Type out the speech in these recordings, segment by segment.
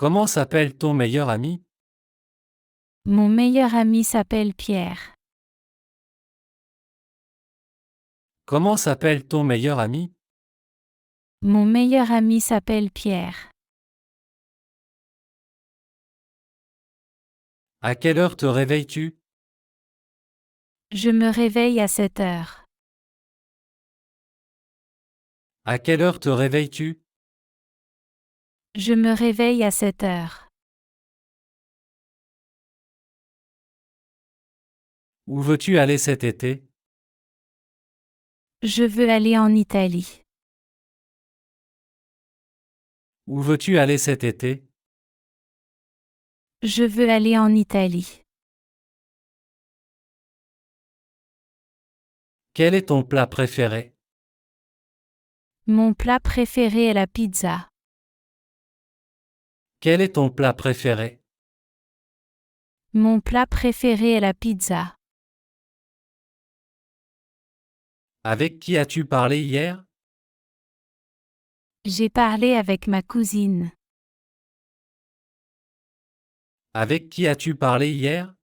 Comment s'appelle ton meilleur ami? Mon meilleur ami s'appelle Pierre. Comment s'appelle ton meilleur ami? Mon meilleur ami s'appelle Pierre. À quelle heure te réveilles-tu? Je me réveille à 7 heures. À quelle heure te réveilles-tu? Je me réveille à 7 heures. Où veux-tu aller cet été? Je veux aller en Italie. Où veux-tu aller cet été? Je veux aller en Italie. Quel est ton plat préféré? Mon plat préféré est la pizza. Quel est ton plat préféré? Mon plat préféré est la pizza. Avec qui as-tu parlé hier? J'ai parlé avec ma cousine. Avec qui as-tu parlé hier?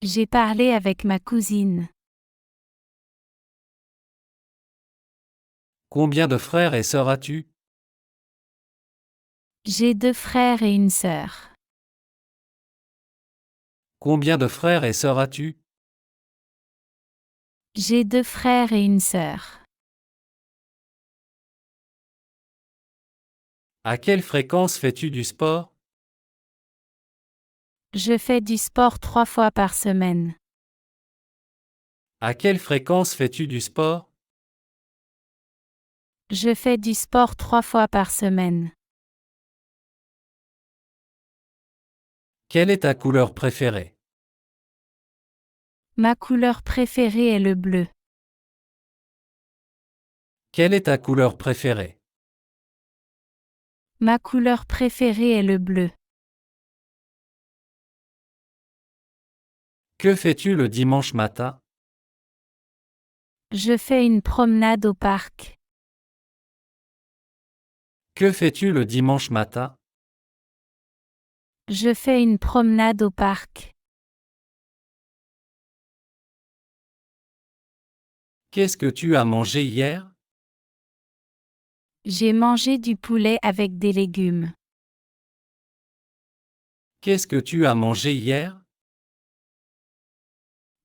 J'ai parlé avec ma cousine. Combien de frères et sœurs as-tu? J'ai 2 frères et une sœur. Combien de frères et sœurs as-tu? J'ai 2 frères et une sœur. À quelle fréquence fais-tu du sport? Je fais du sport 3 fois par semaine. À quelle fréquence fais-tu du sport? Je fais du sport 3 fois par semaine. Quelle est ta couleur préférée? Ma couleur préférée est le bleu. Quelle est ta couleur préférée? Ma couleur préférée est le bleu. Que fais-tu le dimanche matin? Je fais une promenade au parc. Que fais-tu le dimanche matin? Je fais une promenade au parc. Qu'est-ce que tu as mangé hier? J'ai mangé du poulet avec des légumes. Qu'est-ce que tu as mangé hier?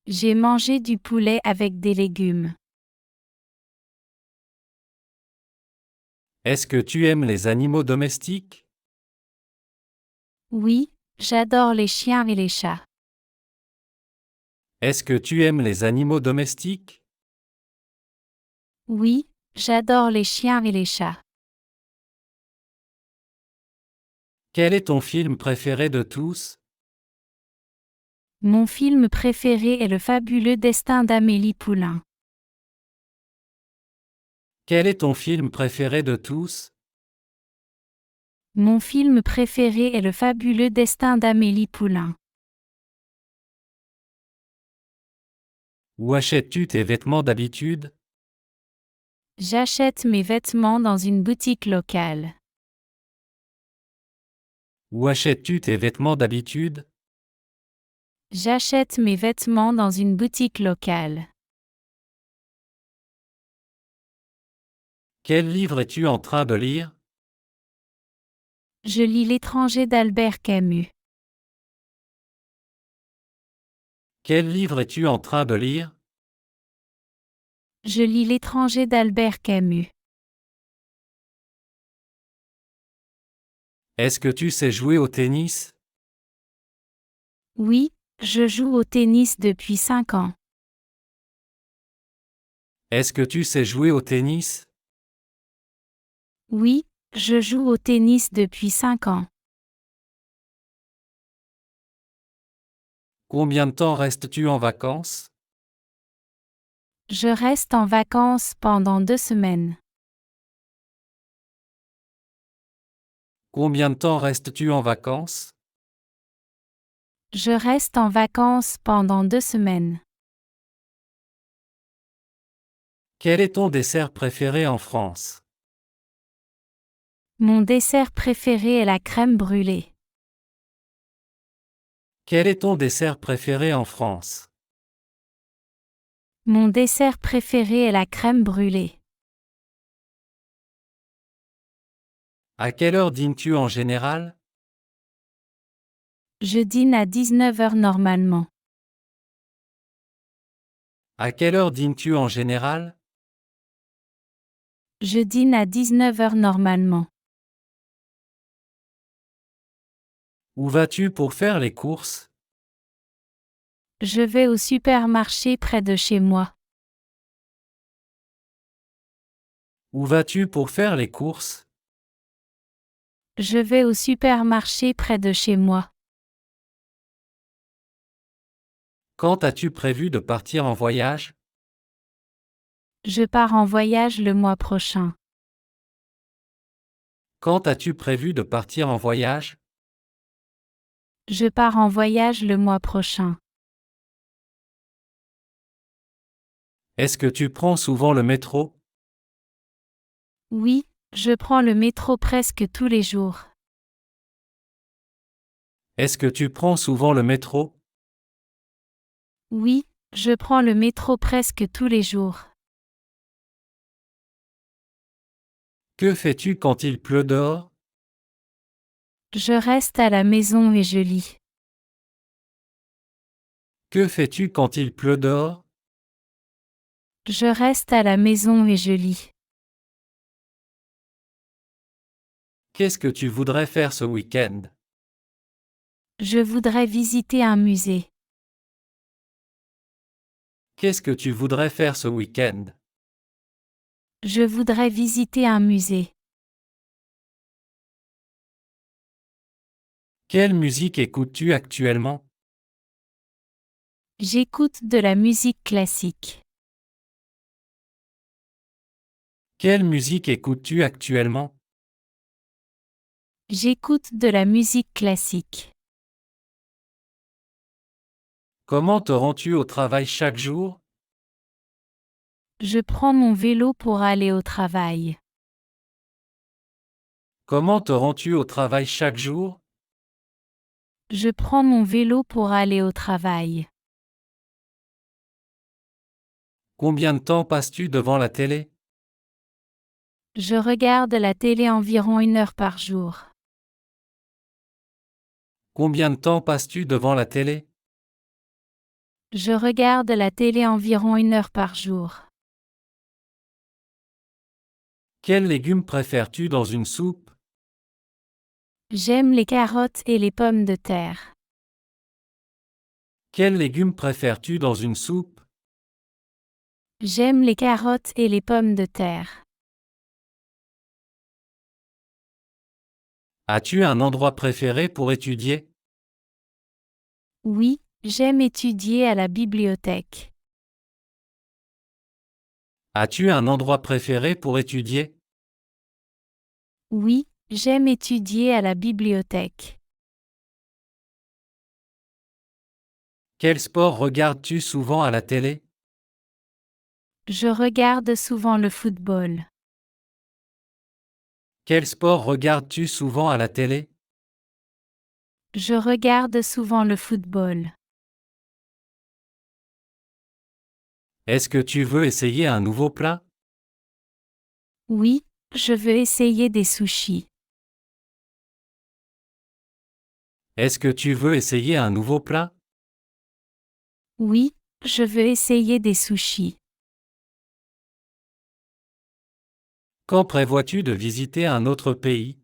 J'ai mangé du poulet avec des légumes. Est-ce que tu aimes les animaux domestiques? Oui, j'adore les chiens et les chats. Est-ce que tu aimes les animaux domestiques? Oui, j'adore les chiens et les chats. Quel est ton film préféré de tous? Mon film préféré est Le fabuleux destin d'Amélie Poulain. Quel est ton film préféré de tous? Mon film préféré est Le fabuleux destin d'Amélie Poulain. Où achètes-tu tes vêtements d'habitude? J'achète mes vêtements dans une boutique locale. Où achètes-tu tes vêtements d'habitude? J'achète mes vêtements dans une boutique locale. Quel livre es-tu en train de lire? Je lis L'étranger d'Albert Camus. Quel livre es-tu en train de lire? Je lis L'étranger d'Albert Camus. Est-ce que tu sais jouer au tennis? Oui, je joue au tennis depuis 5 ans. Est-ce que tu sais jouer au tennis? Oui, je joue au tennis depuis 5 ans. Combien de temps restes-tu en vacances? Je reste en vacances pendant 2 semaines. Combien de temps restes-tu en vacances? Je reste en vacances pendant 2 semaines. Quel est ton dessert préféré en France? Mon dessert préféré est la crème brûlée. Quel est ton dessert préféré en France? Mon dessert préféré est la crème brûlée. À quelle heure dînes-tu en général? Je dîne à 19h normalement. À quelle heure dînes-tu en général? Je dîne à 19h normalement. Où vas-tu pour faire les courses? Je vais au supermarché près de chez moi. Où vas-tu pour faire les courses? Je vais au supermarché près de chez moi. Quand as-tu prévu de partir en voyage? Je pars en voyage le mois prochain. Quand as-tu prévu de partir en voyage? Je pars en voyage le mois prochain. Est-ce que tu prends souvent le métro? Oui, je prends le métro presque tous les jours. Est-ce que tu prends souvent le métro? Oui, je prends le métro presque tous les jours. Que fais-tu quand il pleut dehors? Je reste à la maison et je lis. Que fais-tu quand il pleut dehors? Je reste à la maison et je lis. Qu'est-ce que tu voudrais faire ce week-end? Je voudrais visiter un musée. Qu'est-ce que tu voudrais faire ce week-end? Je voudrais visiter un musée. Quelle musique écoutes-tu actuellement? J'écoute de la musique classique. Quelle musique écoutes-tu actuellement? J'écoute de la musique classique. Comment te rends-tu au travail chaque jour? Je prends mon vélo pour aller au travail. Comment te rends-tu au travail chaque jour? Je prends mon vélo pour aller au travail. Combien de temps passes-tu devant la télé? Je regarde la télé environ 1 heure par jour. Combien de temps passes-tu devant la télé? Je regarde la télé environ 1 heure par jour. Quels légumes préfères-tu dans une soupe? J'aime les carottes et les pommes de terre. Quels légumes préfères-tu dans une soupe? J'aime les carottes et les pommes de terre. As-tu un endroit préféré pour étudier? Oui, j'aime étudier à la bibliothèque. As-tu un endroit préféré pour étudier? Oui, j'aime étudier à la bibliothèque. Quel sport regardes-tu souvent à la télé? Je regarde souvent le football. Quel sport regardes-tu souvent à la télé? Je regarde souvent le football. Est-ce que tu veux essayer un nouveau plat? Oui, je veux essayer des sushis. Est-ce que tu veux essayer un nouveau plat? Oui, je veux essayer des sushis. Quand prévois-tu de visiter un autre pays?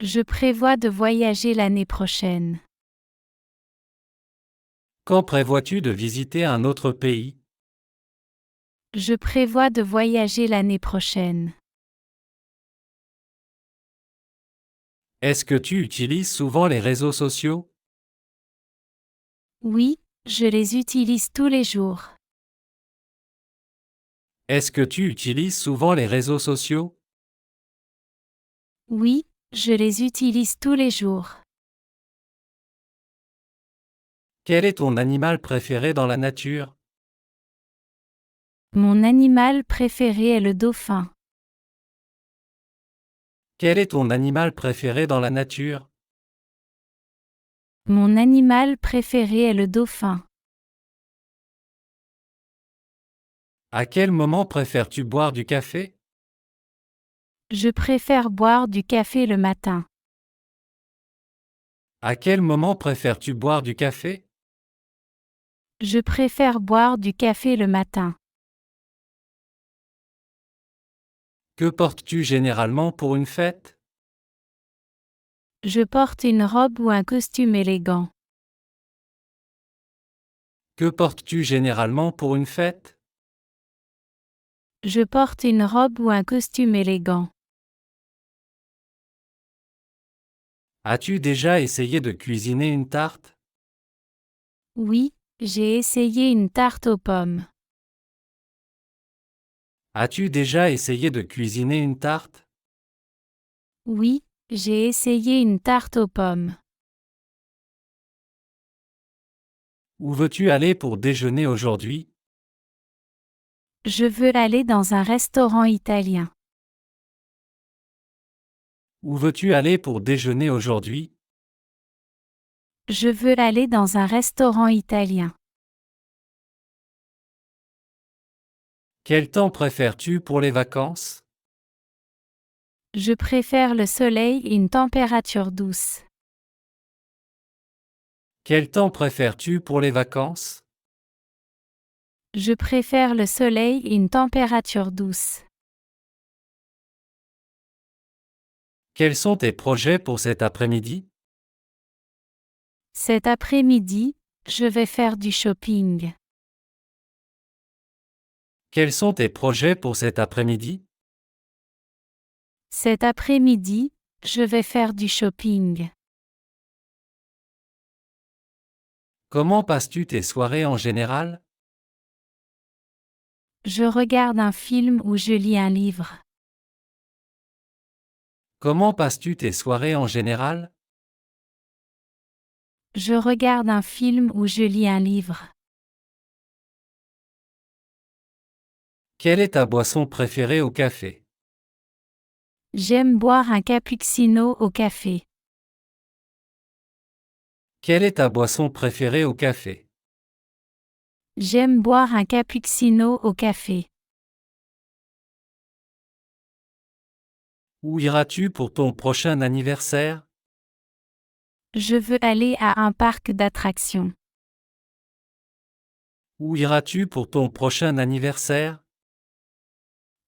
Je prévois de voyager l'année prochaine. Quand prévois-tu de visiter un autre pays? Je prévois de voyager l'année prochaine. Est-ce que tu utilises souvent les réseaux sociaux? Oui, je les utilise tous les jours. Est-ce que tu utilises souvent les réseaux sociaux? Oui, je les utilise tous les jours. Quel est ton animal préféré dans la nature? Mon animal préféré est le dauphin. Quel est ton animal préféré dans la nature? Mon animal préféré est le dauphin. À quel moment préfères-tu boire du café? Je préfère boire du café le matin. À quel moment préfères-tu boire du café? Je préfère boire du café le matin. Que portes-tu généralement pour une fête? Je porte une robe ou un costume élégant. Que portes-tu généralement pour une fête? Je porte une robe ou un costume élégant. As-tu déjà essayé de cuisiner une tarte? Oui, j'ai essayé une tarte aux pommes. As-tu déjà essayé de cuisiner une tarte? Oui, j'ai essayé une tarte aux pommes. Où veux-tu aller pour déjeuner aujourd'hui? Je veux aller dans un restaurant italien. Où veux-tu aller pour déjeuner aujourd'hui? Je veux aller dans un restaurant italien. Quel temps préfères-tu pour les vacances? Je préfère le soleil et une température douce. Quel temps préfères-tu pour les vacances? Je préfère le soleil et une température douce. Quels sont tes projets pour cet après-midi? Cet après-midi, je vais faire du shopping. Quels sont tes projets pour cet après-midi? Cet après-midi, je vais faire du shopping. Comment passes-tu tes soirées en général? Je regarde un film ou je lis un livre. Comment passes-tu tes soirées en général? Je regarde un film ou je lis un livre. Quelle est ta boisson préférée au café? J'aime boire un cappuccino au café. Quelle est ta boisson préférée au café? J'aime boire un cappuccino au café. Où iras-tu pour ton prochain anniversaire? Je veux aller à un parc d'attractions. Où iras-tu pour ton prochain anniversaire?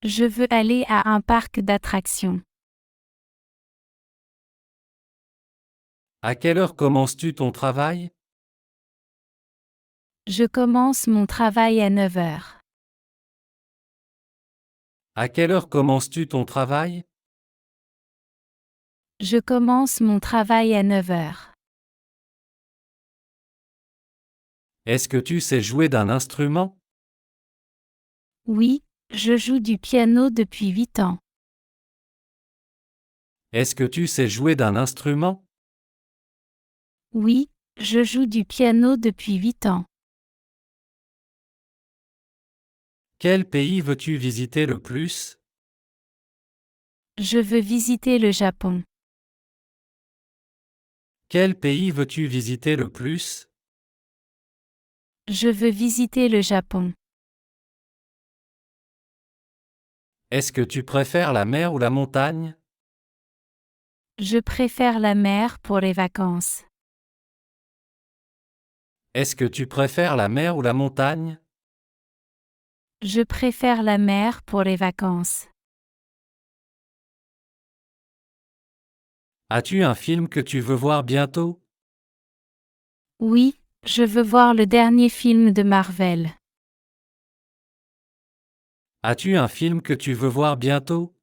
Je veux aller à un parc d'attractions. À quelle heure commences-tu ton travail? Je commence mon travail à 9 heures. À quelle heure commences-tu ton travail? Je commence mon travail à 9 heures. Est-ce que tu sais jouer d'un instrument? Oui, je joue du piano depuis 8 ans. Est-ce que tu sais jouer d'un instrument? Oui, je joue du piano depuis 8 ans. Quel pays veux-tu visiter le plus? Je veux visiter le Japon. Quel pays veux-tu visiter le plus? Je veux visiter le Japon. Est-ce que tu préfères la mer ou la montagne? Je préfère la mer pour les vacances. Est-ce que tu préfères la mer ou la montagne? Je préfère la mer pour les vacances. As-tu un film que tu veux voir bientôt? Oui, je veux voir le dernier film de Marvel. As-tu un film que tu veux voir bientôt?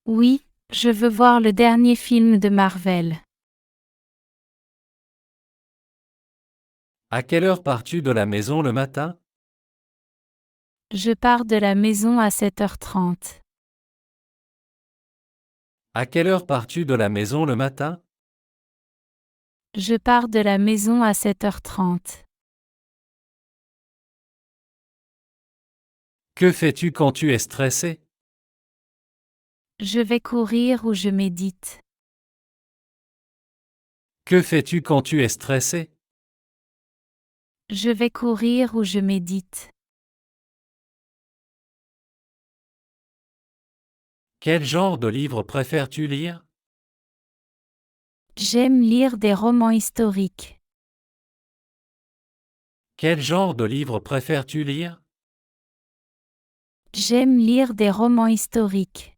Oui, je veux voir le dernier film de Marvel. À quelle heure pars-tu de la maison le matin? Je pars de la maison à 7h30. À quelle heure pars-tu de la maison le matin? Je pars de la maison à 7h30. Que fais-tu quand tu es stressé? Je vais courir ou je médite. Que fais-tu quand tu es stressé? Je vais courir ou je médite. Quel genre de livre préfères-tu lire? J'aime lire des romans historiques. Quel genre de livre préfères-tu lire? J'aime lire des romans historiques.